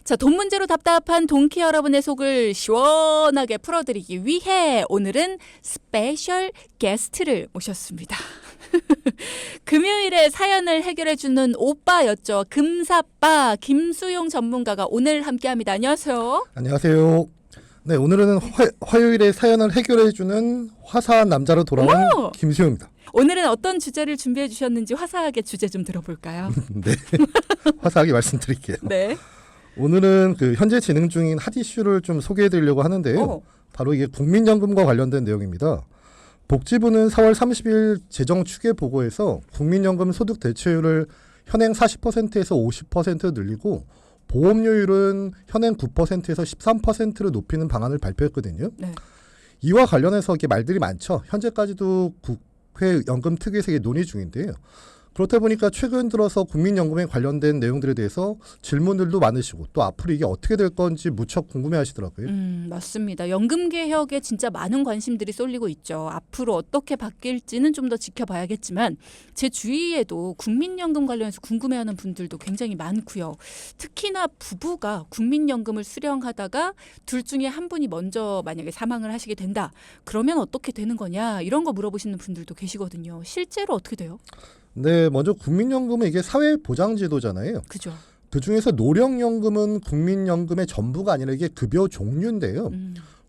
자, 돈 문제로 답답한 동키 여러분의 속을 시원하게 풀어드리기 위해 오늘은 스페셜 게스트를 모셨습니다. 금요일에 사연을 해결해주는 오빠였죠. 금사빠 김수용 전문가가 오늘 함께합니다. 안녕하세요. 안녕하세요. 네, 오늘은 화요일에 사연을 해결해주는 화사한 남자로 돌아온 어머! 김수용입니다. 오늘은 어떤 주제를 준비해 주셨는지 화사하게 주제 좀 들어볼까요? 네, 화사하게 말씀드릴게요. 네. 오늘은 현재 진행 중인 핫 이슈를 좀 소개해드리려고 하는데요. 바로 이게 국민연금과 관련된 내용입니다. 복지부는 4월 30일 재정 추계 보고에서 국민연금 소득 대체율을 현행 40%에서 50% 늘리고 보험료율은 현행 9%에서 13%로 높이는 방안을 발표했거든요. 네. 이와 관련해서 이게 말들이 많죠. 현재까지도 국회 연금특위에서 이게 논의 중인데요. 그렇다 보니까 최근 들어서 국민연금에 관련된 내용들에 대해서 질문들도 많으시고 또 앞으로 이게 어떻게 될 건지 무척 궁금해하시더라고요. 맞습니다. 연금 개혁에 진짜 많은 관심들이 쏠리고 있죠. 앞으로 어떻게 바뀔지는 좀 더 지켜봐야겠지만 제 주위에도 국민연금 관련해서 궁금해하는 분들도 굉장히 많고요. 특히나 부부가 국민연금을 수령하다가 둘 중에 한 분이 먼저 만약에 사망을 하시게 된다. 그러면 어떻게 되는 거냐 이런 거 물어보시는 분들도 계시거든요. 실제로 어떻게 돼요? 네, 먼저 국민연금은 이게 사회보장제도잖아요. 그죠. 그 중에서 노령연금은 국민연금의 전부가 아니라 이게 급여 종류인데요.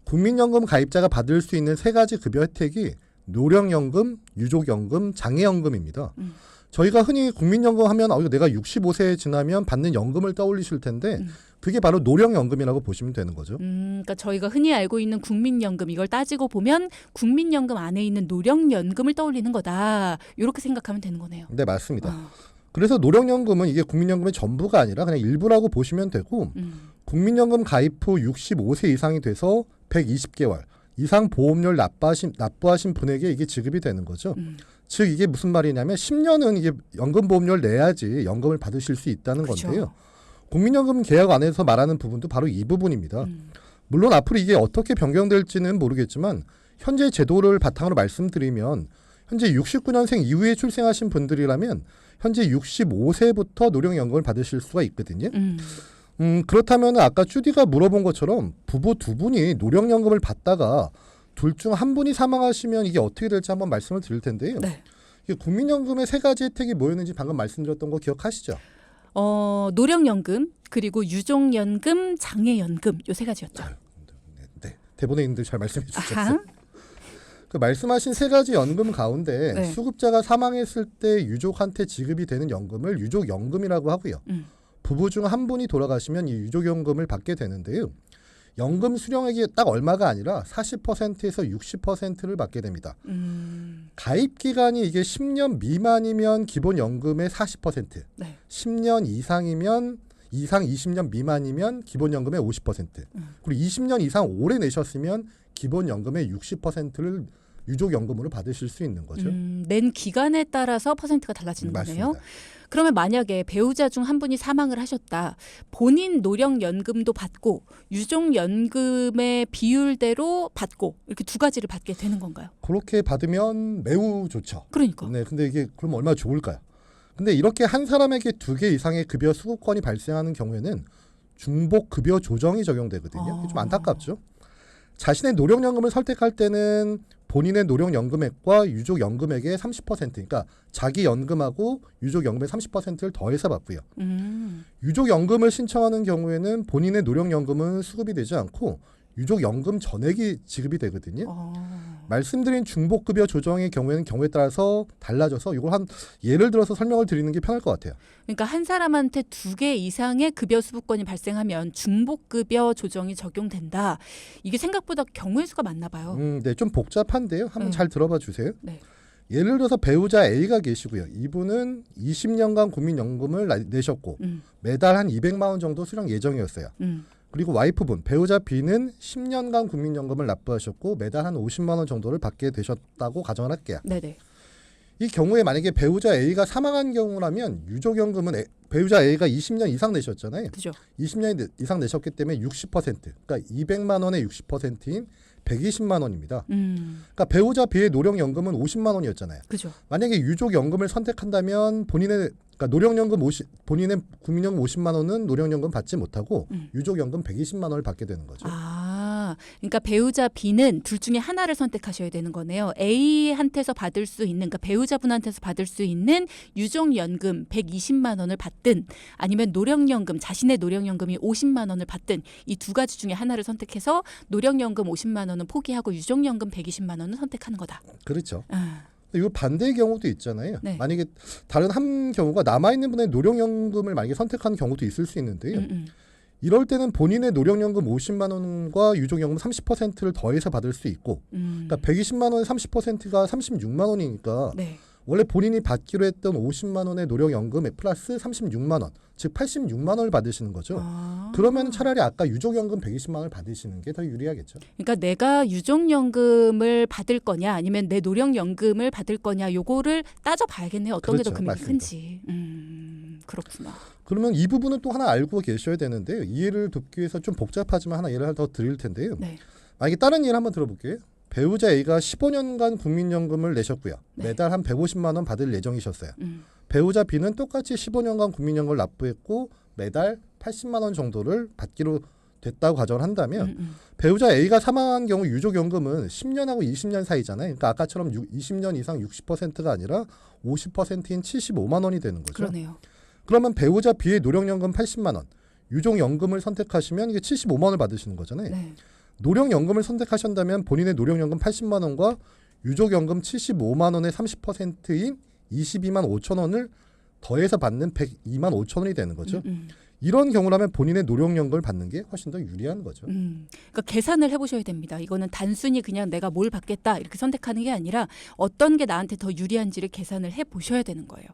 국민연금 가입자가 받을 수 있는 세 가지 급여 혜택이 노령연금, 유족연금, 장애연금입니다. 저희가 흔히 국민연금 하면 이거 내가 65세 지나면 받는 연금을 떠올리실 텐데 그게 바로 노령연금이라고 보시면 되는 거죠. 그러니까 저희가 흔히 알고 있는 국민연금 이걸 따지고 보면 국민연금 안에 있는 노령연금을 떠올리는 거다. 이렇게 생각하면 되는 거네요. 네, 맞습니다. 그래서 노령연금은 이게 국민연금의 전부가 아니라 그냥 일부라고 보시면 되고 국민연금 가입 후 65세 이상이 돼서 120개월 이상 보험료를 납부하신 분에게 이게 지급이 되는 거죠. 즉 이게 무슨 말이냐면 10년은 이게 연금보험료를 내야지 연금을 받으실 수 있다는 그렇죠. 건데요. 국민연금 계약 안에서 말하는 부분도 바로 이 부분입니다. 물론 앞으로 이게 어떻게 변경될지는 모르겠지만 현재 제도를 바탕으로 말씀드리면 현재 69년생 이후에 출생하신 분들이라면 현재 65세부터 노령연금을 받으실 수가 있거든요. 그렇다면 아까 주디가 물어본 것처럼 부부 두 분이 노령연금을 받다가 둘 중 한 분이 사망하시면 이게 어떻게 될지 한번 말씀을 드릴 텐데요. 네. 이게 국민연금의 세 가지 혜택이 뭐였는지 방금 말씀드렸던 거 기억하시죠? 노령연금 그리고 유족연금, 장애연금 요 세 가지였죠. 네. 대본에 있는데 잘 말씀해 주셨어요. 아하. 그 말씀하신 세 가지 연금 가운데 네. 수급자가 사망했을 때 유족한테 지급이 되는 연금을 유족연금이라고 하고요. 부부 중 한 분이 돌아가시면 이 유족연금을 받게 되는데요. 연금 수령액이 딱 얼마가 아니라 40%에서 60%를 받게 됩니다. 가입 기간이 이게 10년 미만이면 기본연금의 40%, 네. 10년 이상 20년 미만이면 기본연금의 50%, 그리고 20년 이상 오래 내셨으면 기본연금의 60%를 유족연금으로 받으실 수 있는 거죠. 낸 기간에 따라서 퍼센트가 달라지는 거네요. 맞습니다. 그러면 만약에 배우자 중 한 분이 사망을 하셨다. 본인 노령연금도 받고 유족연금의 비율대로 받고 이렇게 두 가지를 받게 되는 건가요? 그렇게 받으면 매우 좋죠. 그러니까. 네, 근데 이게 그럼 얼마나 좋을까요? 근데 이렇게 한 사람에게 2개 이상의 급여 수급권이 발생하는 경우에는 중복 급여 조정이 적용되거든요. 이게 좀 안타깝죠. 자신의 노령연금을 선택할 때는 본인의 노령연금액과 유족연금액의 30%, 그러니까 자기 연금하고 유족연금의 30%를 더해서 받고요. 유족연금을 신청하는 경우에는 본인의 노령연금은 수급이 되지 않고 유족연금 전액이 지급이 되거든요. 말씀드린 중복급여 조정의 경우에는 경우에 따라서 달라져서 이걸 한 예를 들어서 설명을 드리는 게 편할 것 같아요. 그러니까 한 사람한테 2개 이상의 급여 수급권이 발생하면 중복급여 조정이 적용된다. 이게 생각보다 경우의 수가 많나 봐요. 네, 좀 복잡한데요. 한번 잘 들어봐 주세요. 네. 예를 들어서 배우자 A가 계시고요. 이분은 20년간 국민연금을 내셨고 매달 한 200만 원 정도 수령 예정이었어요. 그리고 와이프분, 배우자 B는 10년간 국민연금을 납부하셨고 매달 한 50만 원 정도를 받게 되셨다고 가정을 할게요. 네네. 이 경우에 만약에 배우자 A가 사망한 경우라면 유족연금은 배우자 A가 20년 이상 내셨잖아요. 그죠. 20년 이상 내셨기 때문에 60%, 그러니까 200만 원의 60%인 120만 원입니다. 그러니까 배우자 B의 노령연금은 50만 원이었잖아요. 그죠. 만약에 유족연금을 선택한다면 본인의 그러니까 노령연금 본인의 국민연금 50만 원은 노령연금 받지 못하고 유족연금 120만 원을 받게 되는 거죠. 그러니까 배우자 B는 둘 중에 하나를 선택하셔야 되는 거네요. A한테서 받을 수 있는, 그러니까 배우자분한테서 받을 수 있는 유족연금 120만 원을 받든 아니면 노령연금, 자신의 노령연금이 50만 원을 받든 이 두 가지 중에 하나를 선택해서 노령연금 50만 원은 포기하고 유족연금 120만 원을 선택하는 거다. 그렇죠. 이 반대의 경우도 있잖아요. 네. 만약에 다른 한 경우가 남아있는 분의 노령연금을 만약에 선택하는 경우도 있을 수 있는데요. 이럴 때는 본인의 노령연금 50만 원과 유족연금 30%를 더해서 받을 수 있고 그러니까 120만 원의 30%가 36만 원이니까 네. 원래 본인이 받기로 했던 50만 원의 노령연금에 플러스 36만 원, 즉 86만 원을 받으시는 거죠. 그러면 차라리 아까 유족연금 120만 원을 받으시는 게 더 유리하겠죠. 그러니까 내가 유족연금을 받을 거냐 아니면 내 노령연금을 받을 거냐 요거를 따져봐야겠네요. 어떤 게 더 그렇죠. 금액이 맞습니다. 큰지. 그렇구나. 그러면 이 부분은 또 하나 알고 계셔야 되는데요. 이해를 돕기 위해서 좀 복잡하지만 하나 예를 더 드릴 텐데요. 네. 만약에 다른 예를 한번 들어볼게요. 배우자 A가 15년간 국민연금을 내셨고요. 네. 매달 한 150만 원 받을 예정이셨어요. 음. 배우자 B는 똑같이 15년간 국민연금을 납부했고 매달 80만 원 정도를 받기로 됐다고 가정을 한다면 배우자 A가 사망한 경우 유족연금은 10년하고 20년 사이잖아요. 그러니까 아까처럼 20년 이상 60%가 아니라 50%인 75만 원이 되는 거죠. 그러네요. 그러면 배우자 B의 노령연금 80만 원, 유족연금을 선택하시면 이게 75만 원을 받으시는 거잖아요. 네. 노령연금을 선택하신다면 본인의 노령연금 80만 원과 유족연금 75만 원의 30%인 22만 5천 원을 더해서 받는 102만 5천 원이 되는 거죠. 이런 경우라면 본인의 노령연금을 받는 게 훨씬 더 유리한 거죠. 그러니까 계산을 해보셔야 됩니다. 이거는 단순히 그냥 내가 뭘 받겠다 이렇게 선택하는 게 아니라 어떤 게 나한테 더 유리한지를 계산을 해보셔야 되는 거예요.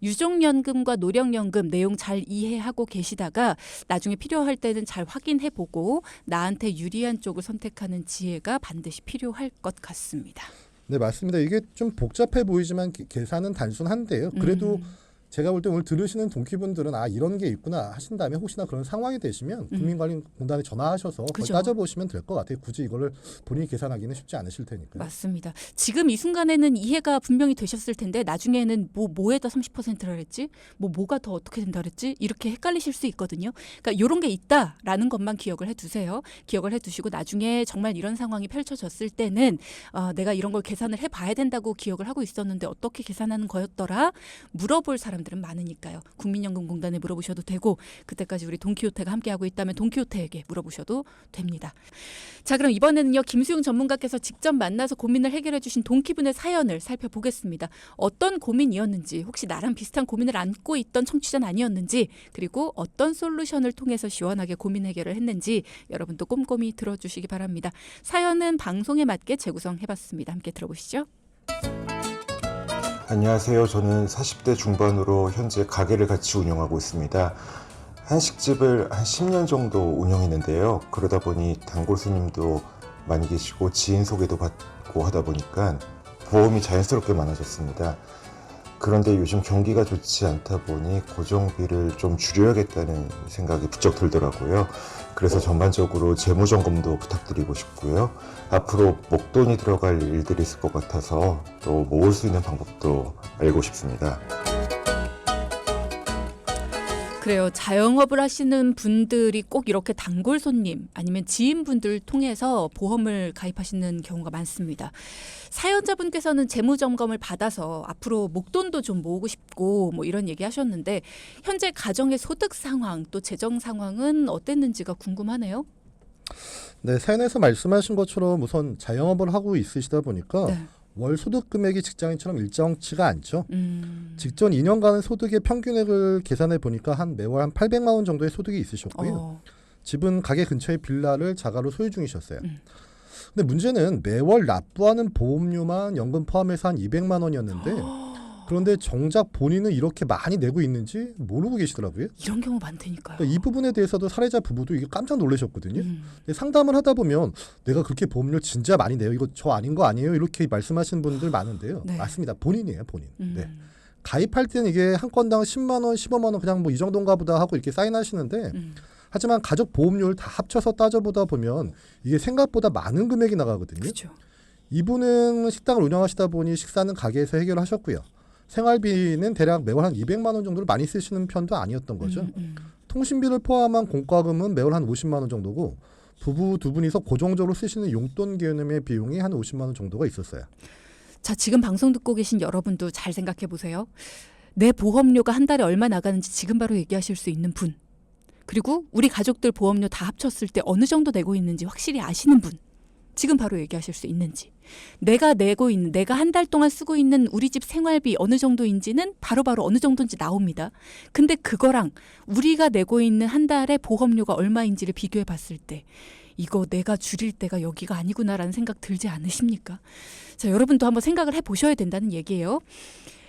유족연금과 노령연금 내용 잘 이해하고 계시다가 나중에 필요할 때는 잘 확인해보고 나한테 유리한 쪽을 선택하는 지혜가 반드시 필요할 것 같습니다. 네, 맞습니다. 이게 좀 복잡해 보이지만 계산은 단순한데요. 그래도 제가 볼 때 오늘 들으시는 동키분들은 이런 게 있구나 하신 다음에 혹시나 그런 상황이 되시면 국민관리공단에 전화하셔서 그죠. 따져보시면 될 것 같아요. 굳이 이거를 본인이 계산하기는 쉽지 않으실 테니까요. 맞습니다. 지금 이 순간에는 이해가 분명히 되셨을 텐데 나중에는 뭐에다 30%라 그랬지? 뭐가 더 어떻게 된다 그랬지? 이렇게 헷갈리실 수 있거든요. 그러니까 이런 게 있다라는 것만 기억을 해두세요. 기억을 해두시고 나중에 정말 이런 상황이 펼쳐졌을 때는 내가 이런 걸 계산을 해봐야 된다고 기억을 하고 있었는데 어떻게 계산하는 거였더라? 물어볼 사람들은 많으니까요. 국민연금공단에 물어보셔도 되고 그때까지 우리 돈키호테가 함께하고 있다면 돈키호테에게 물어보셔도 됩니다. 자, 그럼 이번에는요. 김수용 전문가께서 직접 만나서 고민을 해결해 주신 동키분의 사연을 살펴보겠습니다. 어떤 고민이었는지 혹시 나랑 비슷한 고민을 안고 있던 청취자는 아니었는지 그리고 어떤 솔루션을 통해서 시원하게 고민 해결을 했는지 여러분도 꼼꼼히 들어주시기 바랍니다. 사연은 방송에 맞게 재구성해봤습니다. 함께 들어보시죠. 안녕하세요. 저는 40대 중반으로 현재 가게를 같이 운영하고 있습니다. 한식집을 한 10년 정도 운영했는데요. 그러다 보니 단골 손님도 많이 계시고 지인 소개도 받고 하다 보니까 보험이 자연스럽게 많아졌습니다. 그런데 요즘 경기가 좋지 않다 보니 고정비를 좀 줄여야겠다는 생각이 부쩍 들더라고요. 그래서 전반적으로 재무점검도 부탁드리고 싶고요. 앞으로 목돈이 들어갈 일들이 있을 것 같아서 또 모을 수 있는 방법도 알고 싶습니다. 그래요. 자영업을 하시는 분들이 꼭 이렇게 단골 손님 아니면 지인분들 통해서 보험을 가입하시는 경우가 많습니다. 사연자분께서는 재무점검을 받아서 앞으로 목돈도 좀 모으고 싶고 뭐 이런 얘기 하셨는데 현재 가정의 소득 상황 또 재정 상황은 어땠는지가 궁금하네요. 네, 사연에서 말씀하신 것처럼 우선 자영업을 하고 있으시다 보니까 네. 월 소득 금액이 직장인처럼 일정치가 않죠. 직전 2년간의 소득의 평균액을 계산해 보니까 매월 한 800만 원 정도의 소득이 있으셨고요. 집은 가게 근처에 빌라를 자가로 소유 중이셨어요. 근데 문제는 매월 납부하는 보험료만 연금 포함해서 한 200만 원이었는데 그런데 정작 본인은 이렇게 많이 내고 있는지 모르고 계시더라고요. 이런 경우 많다니까요. 그러니까 이 부분에 대해서도 사례자 부부도 이게 깜짝 놀라셨거든요. 상담을 하다 보면 내가 그렇게 보험료 진짜 많이 내요. 이거 저 아닌 거 아니에요? 이렇게 말씀하시는 분들 많은데요. 네. 맞습니다. 본인이에요. 본인. 네. 가입할 때는 이게 한 건당 10만 원, 15만 원 그냥 뭐 이 정도인가 보다 하고 이렇게 사인하시는데 하지만 가족 보험료를 다 합쳐서 따져보다 보면 이게 생각보다 많은 금액이 나가거든요. 그렇죠. 이분은 식당을 운영하시다 보니 식사는 가게에서 해결하셨고요. 생활비는 대략 매월 한 200만 원 정도를 많이 쓰시는 편도 아니었던 거죠. 통신비를 포함한 공과금은 매월 한 50만 원 정도고 부부 두 분이서 고정적으로 쓰시는 용돈 개념의 비용이 한 50만 원 정도가 있었어요. 자, 지금 방송 듣고 계신 여러분도 잘 생각해 보세요. 내 보험료가 한 달에 얼마 나가는지 지금 바로 얘기하실 수 있는 분. 그리고 우리 가족들 보험료 다 합쳤을 때 어느 정도 내고 있는지 확실히 아시는 분. 지금 바로 얘기하실 수 있는지. 내가 한 달 동안 쓰고 있는 우리 집 생활비 어느 정도인지는 바로바로 어느 정도인지 나옵니다. 근데 그거랑 우리가 내고 있는 한 달에 보험료가 얼마인지를 비교해 봤을 때 이거 내가 줄일 때가 여기가 아니구나라는 생각 들지 않으십니까? 자, 여러분도 한번 생각을 해보셔야 된다는 얘기예요.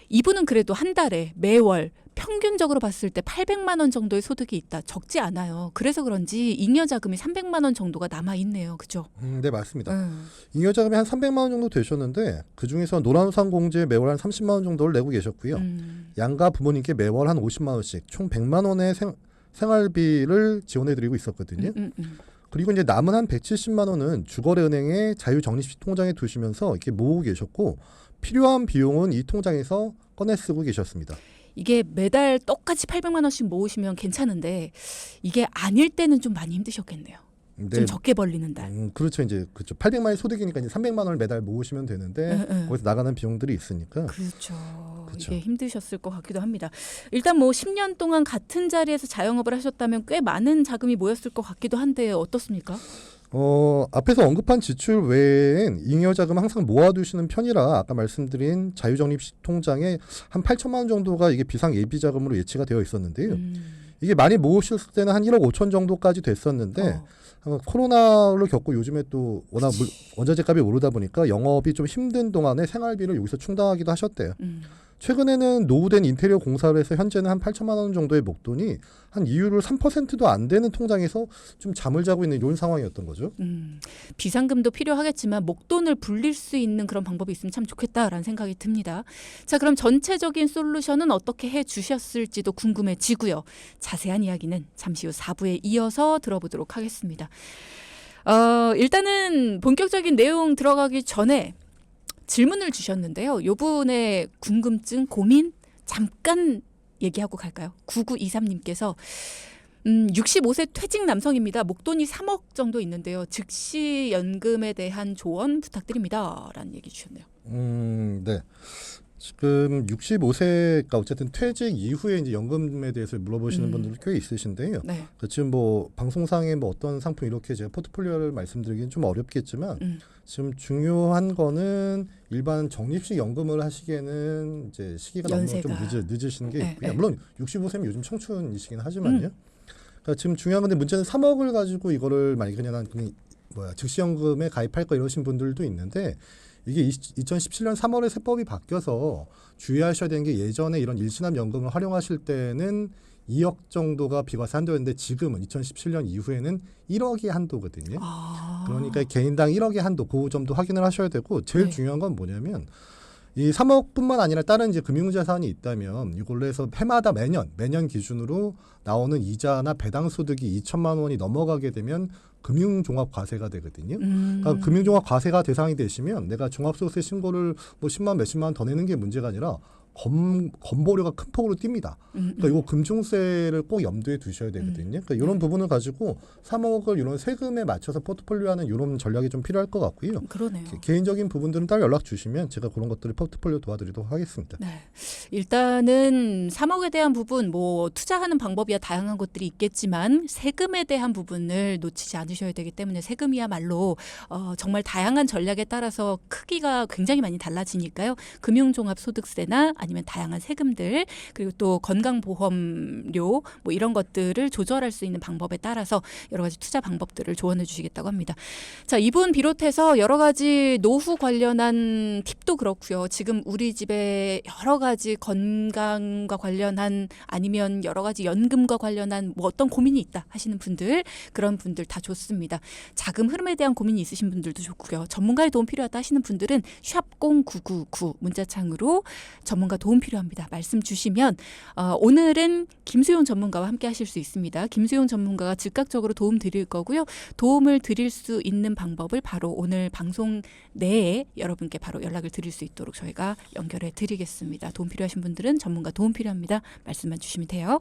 이분은 그래도 한 달에 매월 평균적으로 봤을 때 800만 원 정도의 소득이 있다. 적지 않아요. 그래서 그런지 잉여 자금이 300만 원 정도가 남아있네요. 그죠? 네, 맞습니다. 잉여 자금이 한 300만 원 정도 되셨는데 그중에서 노란우산공제에 매월 한 30만 원 정도를 내고 계셨고요. 양가 부모님께 매월 한 50만 원씩 총 100만 원의 생활비를 지원해드리고 있었거든요. 그리고 이제 남은 한 170만 원은 주거래은행의 자유적립식 통장에 두시면서 이렇게 모으고 계셨고 필요한 비용은 이 통장에서 꺼내 쓰고 계셨습니다. 이게 매달 똑같이 800만 원씩 모으시면 괜찮은데 이게 아닐 때는 좀 많이 힘드셨겠네요. 네. 좀 적게 벌리는 달. 그렇죠. 이제 그렇죠. 800만이 소득이니까 이제 300만 원을 매달 모으시면 되는데 거기서 나가는 비용들이 있으니까. 그렇죠. 그렇죠. 이게 힘드셨을 것 같기도 합니다. 일단 뭐 10년 동안 같은 자리에서 자영업을 하셨다면 꽤 많은 자금이 모였을 것 같기도 한데 어떻습니까? 앞에서 언급한 지출 외엔 잉여 자금 항상 모아두시는 편이라 아까 말씀드린 자유적립식 통장에 한 8천만 원 정도가 이게 비상 예비 자금으로 예치가 되어 있었는데요. 이게 많이 모으셨을 때는 한 1억 5천 정도까지 됐었는데 코로나를 겪고 요즘에 또 워낙 원자재 값이 오르다 보니까 영업이 좀 힘든 동안에 생활비를 여기서 충당하기도 하셨대요. 최근에는 노후된 인테리어 공사를 해서 현재는 한 8천만 원 정도의 목돈이 한 이율을 3%도 안 되는 통장에서 좀 잠을 자고 있는 이런 상황이었던 거죠. 비상금도 필요하겠지만 목돈을 불릴 수 있는 그런 방법이 있으면 참 좋겠다라는 생각이 듭니다. 자, 그럼 전체적인 솔루션은 어떻게 해주셨을지도 궁금해지고요. 자세한 이야기는 잠시 후 4부에 이어서 들어보도록 하겠습니다. 일단은 본격적인 내용 들어가기 전에 질문을 주셨는데요. 요분의 궁금증, 고민 잠깐 얘기하고 갈까요? 9923님께서 65세 퇴직 남성입니다. 목돈이 3억 정도 있는데요. 즉시 연금에 대한 조언 부탁드립니다. 라는 얘기 주셨네요. 네. 지금 65세가 어쨌든 퇴직 이후에 이제 연금에 대해서 물어보시는 분들 꽤 있으신데요. 네. 지금 뭐 방송상에 뭐 어떤 상품 이렇게 제가 포트폴리오를 말씀드리긴 좀 어렵겠지만 지금 중요한 거는 일반 적립식 연금을 하시기에는 이제 시기가 너무 좀 늦으신 게 있고요. 물론 65세면 요즘 청춘이시긴 하지만요. 그러니까 지금 중요한 건데 문제는 3억을 가지고 이거를 만약에 그냥 즉시연금에 가입할 거 이러신 분들도 있는데 이게 2017년 3월에 세법이 바뀌어서 주의하셔야 되는 게 예전에 이런 일시납 연금을 활용하실 때는 2억 정도가 비과세 한도였는데 지금은 2017년 이후에는 1억이 한도거든요. 그러니까 개인당 1억의 한도 그 점도 확인을 하셔야 되고 제일 중요한 건 뭐냐면 이 3억뿐만 아니라 다른 이제 금융자산이 있다면 이걸로 해서 해마다 매년 기준으로 나오는 이자나 배당 소득이 2천만 원이 넘어가게 되면 금융종합과세가 되거든요. 그러니까 금융종합과세가 대상이 되시면 내가 종합소득세 신고를 뭐 10만 몇십만 원 더 내는 게 문제가 아니라 건보료가 큰 폭으로 뜁니다. 그러니까 이거 금중세를 꼭 염두에 두셔야 되거든요. 그러니까 이런 부분을 가지고 3억을 이런 세금에 맞춰서 포트폴리오하는 이런 전략이 좀 필요할 것 같고요. 그러네요. 개인적인 부분들은 따로 연락 주시면 제가 그런 것들을 포트폴리오 도와드리도록 하겠습니다. 네. 일단은 3억에 대한 부분 뭐 투자하는 방법이야 다양한 것들이 있겠지만 세금에 대한 부분을 놓치지 않으셔야 되기 때문에 세금이야말로 정말 다양한 전략에 따라서 크기가 굉장히 많이 달라지니까요. 금융종합소득세나 아니면 다양한 세금들 그리고 또 건강보험료 뭐 이런 것들을 조절할 수 있는 방법에 따라서 여러 가지 투자 방법들을 조언해 주시겠다고 합니다. 자, 이분 비롯해서 여러 가지 노후 관련한 팁도 그렇고요. 지금 우리 집에 여러 가지 건강과 관련한 아니면 여러 가지 연금과 관련한 뭐 어떤 고민이 있다 하시는 분들 그런 분들 다 좋습니다. 자금 흐름에 대한 고민이 있으신 분들도 좋고요. 전문가의 도움 필요하다 하시는 분들은 샵0999 문자창으로 전문가 전문가 도움 필요합니다. 말씀 주시면 오늘은 김수용 전문가와 함께 하실 수 있습니다. 김수용 전문가가 즉각적으로 도움 드릴 거고요. 도움을 드릴 수 있는 방법을 바로 오늘 방송 내에 여러분께 바로 연락을 드릴 수 있도록 저희가 연결해 드리겠습니다. 도움 필요하신 분들은 전문가 도움 필요합니다. 말씀만 주시면 돼요.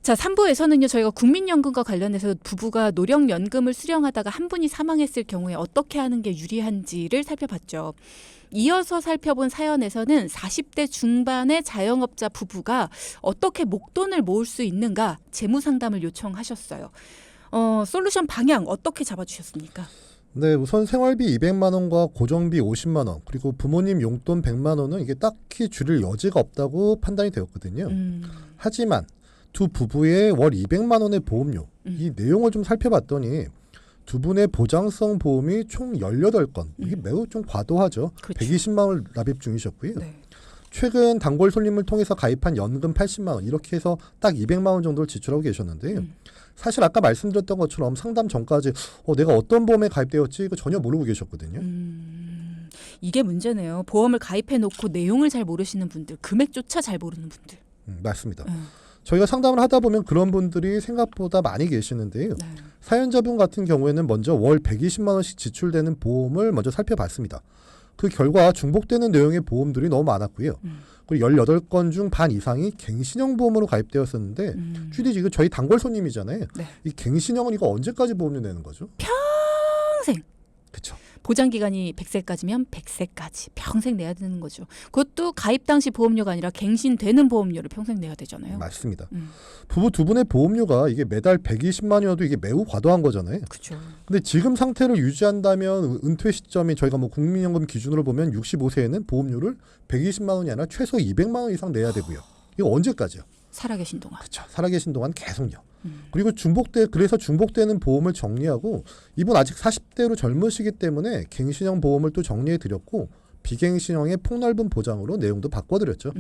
자, 3부에서는요. 저희가 국민연금과 관련해서 부부가 노령연금을 수령하다가 한 분이 사망했을 경우에 어떻게 하는 게 유리한지를 살펴봤죠. 이어서 살펴본 사연에서는 40대 중반의 자영업자 부부가 어떻게 목돈을 모을 수 있는가 재무상담을 요청하셨어요. 솔루션 방향 어떻게 잡아주셨습니까? 네, 우선 생활비 200만 원과 고정비 50만 원 그리고 부모님 용돈 100만 원은 이게 딱히 줄일 여지가 없다고 판단이 되었거든요. 하지만 두 부부의 월 200만 원의 보험료 이 내용을 좀 살펴봤더니 두 분의 보장성 보험이 총 18건 이게 매우 좀 과도하죠. 그렇죠. 120만 원을 납입 중이셨고요. 네. 최근 단골 손님을 통해서 가입한 연금 80만 원 이렇게 해서 딱 200만 원 정도를 지출하고 계셨는데요. 사실 아까 말씀드렸던 것처럼 상담 전까지 내가 어떤 보험에 가입되었지 이거 전혀 모르고 계셨거든요. 이게 문제네요. 보험을 가입해 놓고 내용을 잘 모르시는 분들, 금액조차 잘 모르는 분들. 맞습니다. 저희가 상담을 하다 보면 그런 분들이 생각보다 많이 계시는데요. 네. 사연자분 같은 경우에는 먼저 월 120만 원씩 지출되는 보험을 먼저 살펴봤습니다. 그 결과 중복되는 내용의 보험들이 너무 많았고요. 그리고 18건 중 반 이상이 갱신형 보험으로 가입되었었는데 주디 지금 저희 단골 손님이잖아요. 네. 이 갱신형은 이거 언제까지 보험료 내는 거죠? 평생. 그렇죠. 보장 기간이 100세까지면 100세까지 평생 내야 되는 거죠. 그것도 가입 당시 보험료가 아니라 갱신되는 보험료를 평생 내야 되잖아요. 맞습니다. 부부 두 분의 보험료가 이게 매달 120만 원이어도 이게 매우 과도한 거잖아요. 그렇죠. 근데 지금 상태를 유지한다면 은퇴 시점이 저희가 뭐 국민연금 기준으로 보면 65세에는 보험료를 120만 원이 아니라 최소 200만 원 이상 내야 되고요. 이거 언제까지요? 살아계신 동안. 그렇죠. 살아계신 동안 계속요. 그리고 그래서 중복되는 보험을 정리하고 이분 아직 40대로 젊으시기 때문에 갱신형 보험을 또 정리해 드렸고 비갱신형의 폭넓은 보장으로 내용도 바꿔드렸죠.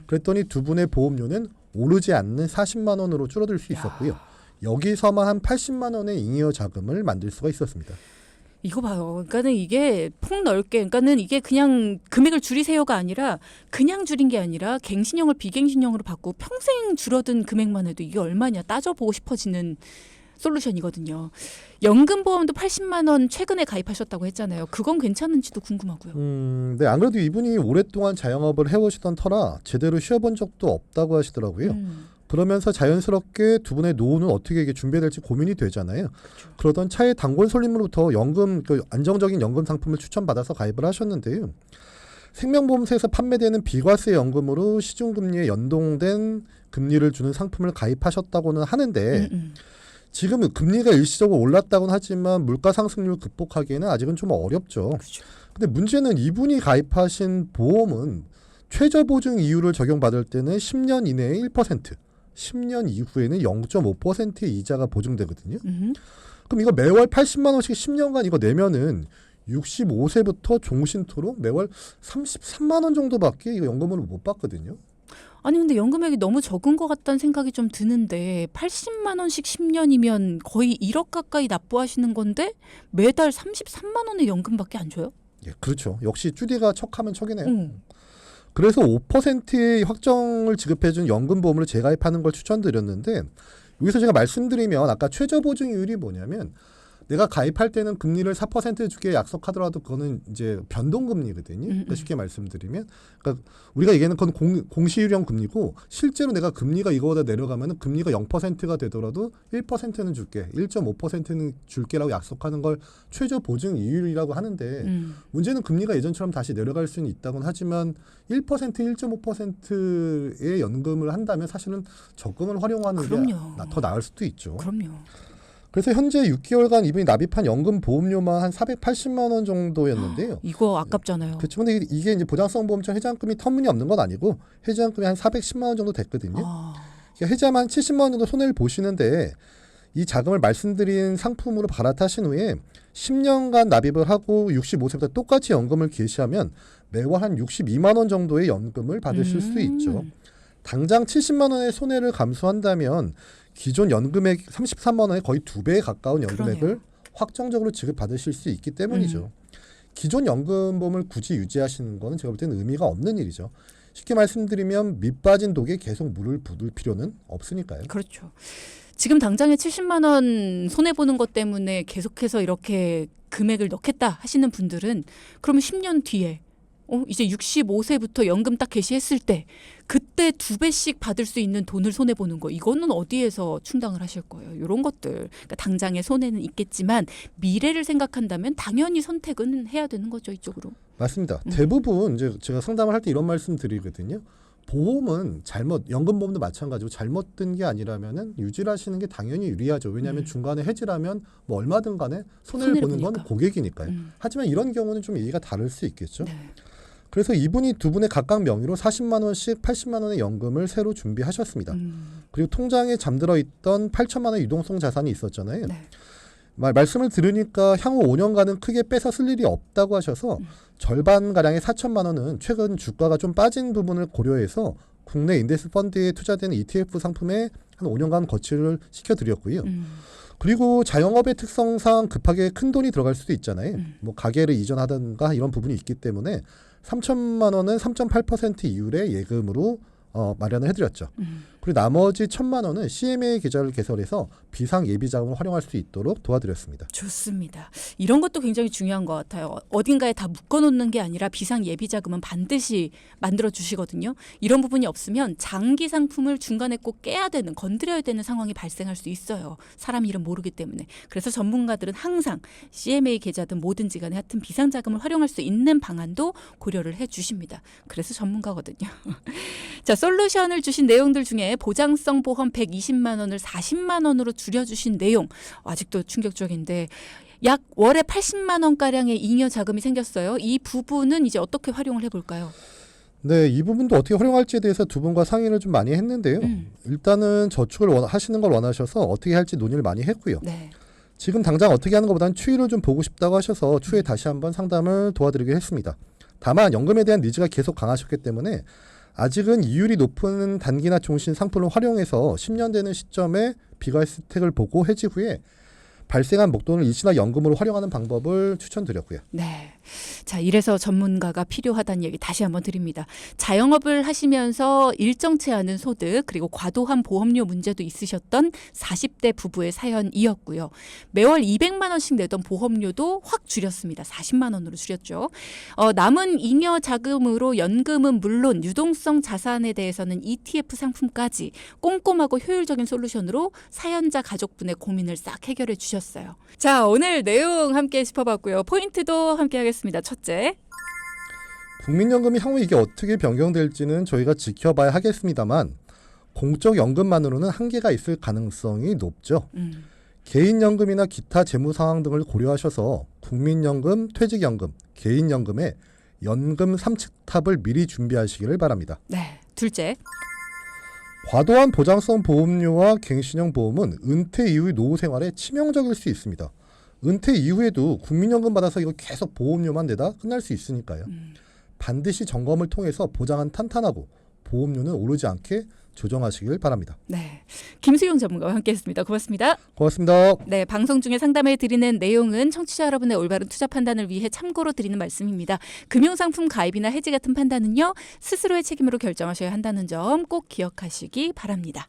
그랬더니 두 분의 보험료는 오르지 않는 40만 원으로 줄어들 수 있었고요. 여기서만 한 80만 원의 잉여 자금을 만들 수가 있었습니다. 이거 봐요. 그러니까는 이게 폭넓게, 그러니까는 이게 그냥 금액을 줄이세요가 아니라 그냥 줄인 게 아니라 갱신형을 비갱신형으로 바꾸고 평생 줄어든 금액만 해도 이게 얼마냐 따져보고 싶어지는 솔루션이거든요. 연금보험도 80만 원 최근에 가입하셨다고 했잖아요. 그건 괜찮은지도 궁금하고요. 네, 안 그래도 이분이 오랫동안 자영업을 해오시던 터라 제대로 쉬어본 적도 없다고 하시더라고요. 그러면서 자연스럽게 두 분의 노후는 어떻게 이게 준비될지 고민이 되잖아요. 그렇죠. 그러던 차에 단골 손님으로부터 안정적인 연금 상품을 추천받아서 가입을 하셨는데요. 생명보험사에서 판매되는 비과세 연금으로 시중금리에 연동된 금리를 주는 상품을 가입하셨다고는 하는데 지금 금리가 일시적으로 올랐다고는 하지만 물가 상승률 극복하기에는 아직은 좀 어렵죠. 그렇죠. 근데 문제는 이분이 가입하신 보험은 최저보증 이율을 적용받을 때는 10년 이내에 1%, 10년 이후에는 0.5%의 이자가 보증되거든요. 그럼 이거 매월 80만 원씩 10년간 이거 내면은 65세부터 종신토록 매월 33만 원 정도밖에 이거 연금으로 못 받거든요. 아니 근데 연금액이 너무 적은 것 같다는 생각이 좀 드는데 80만 원씩 10년이면 거의 1억 가까이 납부하시는 건데 매달 33만 원의 연금밖에 안 줘요? 예, 그렇죠. 역시 쭈디가 척하면 척이네요. 그래서 5%의 확정을 지급해준 연금보험을 재가입하는 걸 추천드렸는데 여기서 제가 말씀드리면 아까 최저보증이율이 뭐냐면 내가 가입할 때는 금리를 4% 주게 약속하더라도 그거는 이제 변동금리거든요. 그러니까 쉽게 말씀드리면 그러니까 우리가 얘기하는 건 공시유령 금리고 실제로 내가 금리가 이거보다 내려가면 금리가 0%가 되더라도 1%는 줄게, 1.5%는 줄게라고 약속하는 걸 최저보증이율이라고 하는데 문제는 금리가 예전처럼 다시 내려갈 수는 있다고는 하지만 1%, 1.5%의 연금을 한다면 사실은 적금을 활용하는 게 더 나을 수도 있죠. 그럼요. 그래서 현재 6개월간 이분이 납입한 연금 보험료만 한 480만 원 정도였는데요. 이거 아깝잖아요. 그렇죠. 근데 이게 이제 보장성 보험처럼 해지한금이 터무니없는 건 아니고 해지한금이 한 410만 원 정도 됐거든요. 그러니까 해지하면 한 70만 원 정도 손해를 보시는데 이 자금을 말씀드린 상품으로 갈아타신 후에 10년간 납입을 하고 65세부터 똑같이 연금을 개시하면 매월 한 62만 원 정도의 연금을 받으실 수 있죠. 당장 70만 원의 손해를 감수한다면 기존 연금액 33만 원에 거의 2배에 가까운 연금액을 그러네요. 확정적으로 지급받으실 수 있기 때문이죠. 기존 연금보험을 굳이 유지하시는 거는 제가 볼 때는 의미가 없는 일이죠. 쉽게 말씀드리면 밑 빠진 독에 계속 물을 붓을 필요는 없으니까요. 그렇죠. 지금 당장에 70만 원 손해 보는 것 때문에 계속해서 이렇게 금액을 넣겠다 하시는 분들은 그러면 10년 뒤에 이제 65세부터 연금 딱 개시했을 때 그때 2배씩 받을 수 있는 돈을 손해 보는 거 이거는 어디에서 충당을 하실 거예요? 이런 것들 그러니까 당장의 손해는 있겠지만 미래를 생각한다면 당연히 선택은 해야 되는 거죠 이쪽으로. 맞습니다. 대부분 이제 제가 상담을 할 때 이런 말씀 드리거든요. 보험은 연금보험도 마찬가지고 잘못 든 게 아니라면은 유지를 하시는 게 당연히 유리하죠. 왜냐하면 중간에 해지라면 뭐 얼마든 간에 손해를 보는 건 보니까. 고객이니까요. 하지만 이런 경우는 좀 얘기가 다를 수 있겠죠. 네. 그래서 이분이 두 분의 각각 명의로 40만 원씩 80만 원의 연금을 새로 준비하셨습니다. 그리고 통장에 잠들어 있던 8천만 원의 유동성 자산이 있었잖아요. 네. 말씀을 들으니까 향후 5년간은 크게 뺏어 쓸 일이 없다고 하셔서 절반가량의 4천만 원은 최근 주가가 좀 빠진 부분을 고려해서 국내 인덱스 펀드에 투자되는 ETF 상품에 한 5년간 거치를 시켜드렸고요. 그리고 자영업의 특성상 급하게 큰 돈이 들어갈 수도 있잖아요. 뭐 가게를 이전하든가 이런 부분이 있기 때문에 3천만 원은 3.8% 이율의 예금으로 마련을 해드렸죠. 그리고 나머지 1,000만 원은 CMA 계좌를 개설해서 비상 예비 자금을 활용할 수 있도록 도와드렸습니다. 좋습니다. 이런 것도 굉장히 중요한 것 같아요. 어딘가에 다 묶어놓는 게 아니라 비상 예비 자금은 반드시 만들어 주시거든요. 이런 부분이 없으면 장기 상품을 중간에 꼭 깨야 되는, 건드려야 되는 상황이 발생할 수 있어요. 사람 이름 모르기 때문에. 그래서 전문가들은 항상 CMA 계좌든 뭐든지 간에 하여튼 비상 자금을 활용할 수 있는 방안도 고려를 해주십니다. 그래서 전문가거든요. 자, 솔루션을 주신 내용들 중에 보장성 보험 120만 원을 40만 원으로 줄여주신 내용 아직도 충격적인데 약 월에 80만 원가량의 잉여 자금이 생겼어요. 이 부분은 이제 어떻게 활용을 해볼까요? 네, 이 부분도 어떻게 활용할지에 대해서 두 분과 상의를 좀 많이 했는데요. 일단은 저축을 하시는 걸 원하셔서 어떻게 할지 논의를 많이 했고요. 네. 지금 당장 어떻게 하는 것보다는 추이를 좀 보고 싶다고 하셔서 추후에 다시 한번 상담을 도와드리기로 했습니다. 다만 연금에 대한 니즈가 계속 강하셨기 때문에 아직은 이율이 높은 단기나 종신 상품을 활용해서 10년 되는 시점에 비과세 혜택을 보고 해지 후에 발생한 목돈을 일시나 연금으로 활용하는 방법을 추천드렸고요. 네. 자, 이래서 전문가가 필요하다는 얘기 다시 한번 드립니다. 자영업을 하시면서 일정치 않은 소득 그리고 과도한 보험료 문제도 있으셨던 40대 부부의 사연이었고요. 매월 200만 원씩 내던 보험료도 확 줄였습니다. 40만 원으로 줄였죠. 남은 잉여 자금으로 연금은 물론 유동성 자산에 대해서는 ETF 상품까지 꼼꼼하고 효율적인 솔루션으로 사연자 가족분의 고민을 싹 해결해 주셨어요. 자, 오늘 내용 함께 짚어봤고요. 포인트도 함께 하겠습니다. 첫째. 국민연금이 향후 이게 어떻게 변경될지는 저희가 지켜봐야 하겠습니다만 공적 연금만으로는 한계가 있을 가능성이 높죠. 개인연금이나 기타 재무 상황 등을 고려하셔서 국민연금, 퇴직연금, 개인연금의 연금 3층탑을 미리 준비하시기를 바랍니다. 네. 둘째. 과도한 보장성 보험료와 갱신형 보험은 은퇴 이후의 노후 생활에 치명적일 수 있습니다. 은퇴 이후에도 국민연금 받아서 이거 계속 보험료만 내다 끝날 수 있으니까요. 반드시 점검을 통해서 보장은 탄탄하고 보험료는 오르지 않게 조정하시길 바랍니다. 네. 김수용 전문가와 함께했습니다. 고맙습니다. 고맙습니다. 네, 방송 중에 상담해 드리는 내용은 청취자 여러분의 올바른 투자 판단을 위해 참고로 드리는 말씀입니다. 금융상품 가입이나 해지 같은 판단은요, 스스로의 책임으로 결정하셔야 한다는 점 꼭 기억하시기 바랍니다.